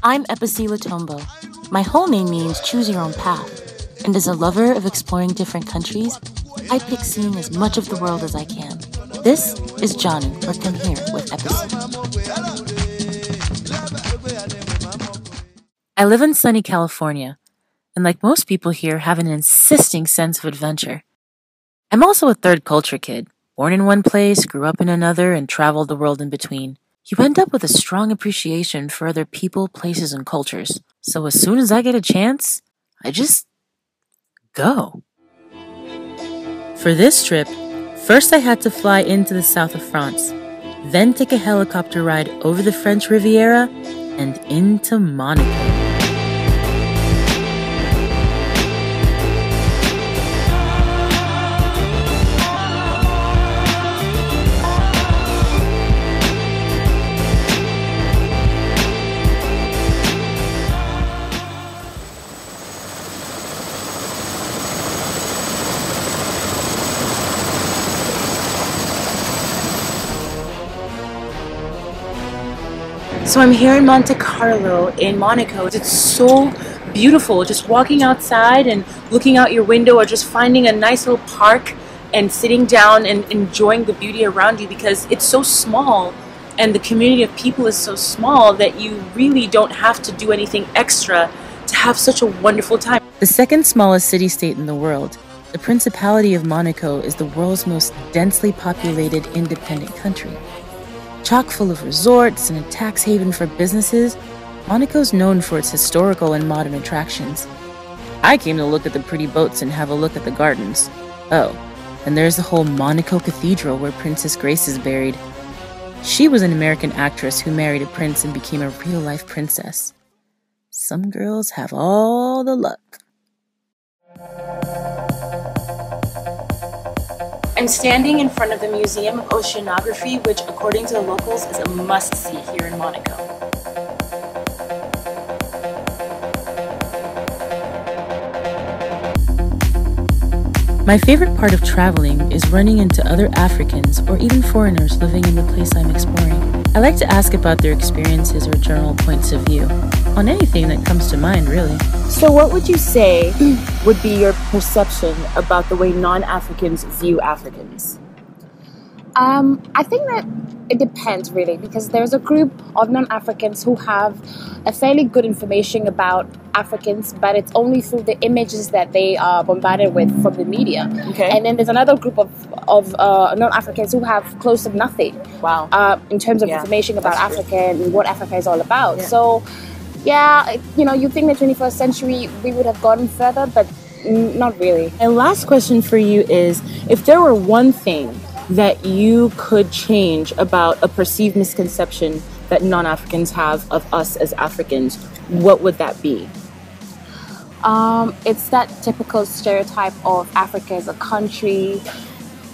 I'm Eposi Litumbe. My whole name means choose your own path. And as a lover of exploring different countries, I pick seeing as much of the world as I can. This is Johnny, or Come Here with Eposi. I live in sunny California, and like most people here, have an insisting sense of adventure. I'm also a third culture kid, born in one place, grew up in another, and traveled the world in between. You end up with a strong appreciation for other people, places, and cultures. So as soon as I get a chance, I just go. For this trip, first I had to fly into the south of France, then take a helicopter ride over the French Riviera and into Monaco. So I'm here in Monte Carlo in Monaco. It's so beautiful, just walking outside and looking out your window, or just finding a nice little park and sitting down and enjoying the beauty around you, because it's so small and the community of people is so small that you really don't have to do anything extra to have such a wonderful time. The second smallest city-state in the world, the Principality of Monaco is the world's most densely populated independent country. Chock full of resorts and a tax haven for businesses, Monaco's known for its historical and modern attractions. I came to look at the pretty boats and have a look at the gardens. Oh, and there's the whole Monaco Cathedral where Princess Grace is buried. She was an American actress who married a prince and became a real-life princess. Some girls have all the luck. I'm standing in front of the Museum of Oceanography, which, according to the locals, is a must-see here in Monaco. My favorite part of traveling is running into other Africans or even foreigners living in the place I'm exploring. I like to ask about their experiences or general points of view, on anything that comes to mind, really. So what would you say would be your perception about the way non-Africans view Africans? I think that it depends, really, because there's a group of non-Africans who have a fairly good information about Africans, but it's only through the images that they are bombarded with from the media. Okay. And then there's another group of non-Africans who have close to nothing. Wow. In terms of information about Africa and what Africa is all about. Yeah. So, you think the 21st century we would have gone further, but not really. And last question for you is, if there were one thing that you could change about a perceived misconception that non-Africans have of us as Africans, what would that be? It's that typical stereotype of Africa as a country.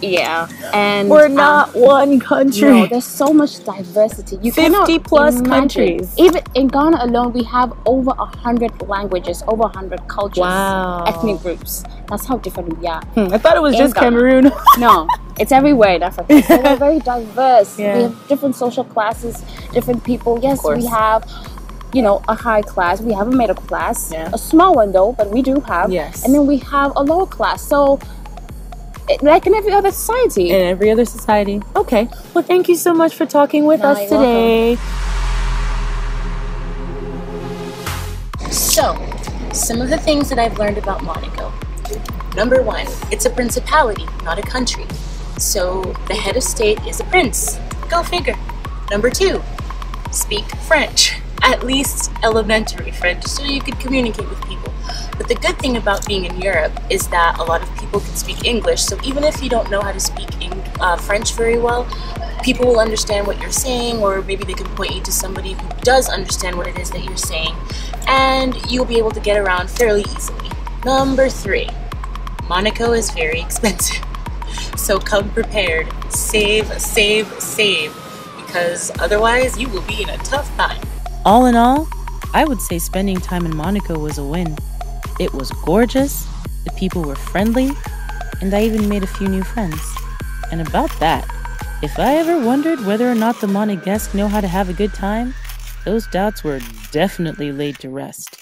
Yeah, and we're not one country. No, there's so much diversity. You 50 plus imagine. countries. Even in Ghana alone, we have over 100 languages, over 100 cultures, ethnic groups. That's how different we are. I thought it was just Ghana. Cameroon. No, it's everywhere in Africa. So we're very diverse. We have different social classes, different people. Yes, we have, a high class. We have a middle class. Yeah. A small one though, but we do have. Yes. And then we have a lower class. So, like in every other society. In every other society. Okay. Well, thank you so much for talking with us today. So, some of the things that I've learned about Monaco. Number one, it's a principality, not a country. So, the head of state is a prince. Go figure. Number two, speak French. At least elementary French, so you could communicate with people. But the good thing about being in Europe is that a lot of people can speak English, so even if you don't know how to speak French very well, people will understand what you're saying, or maybe they can point you to somebody who does understand what it is that you're saying, and you'll be able to get around fairly easily. Number three, Monaco is very expensive, so come prepared. Save, save, save, because otherwise you will be in a tough time. All in all, I would say spending time in Monaco was a win. It was gorgeous, the people were friendly, and I even made a few new friends. And about that, if I ever wondered whether or not the Monegasque know how to have a good time, Those doubts were definitely laid to rest.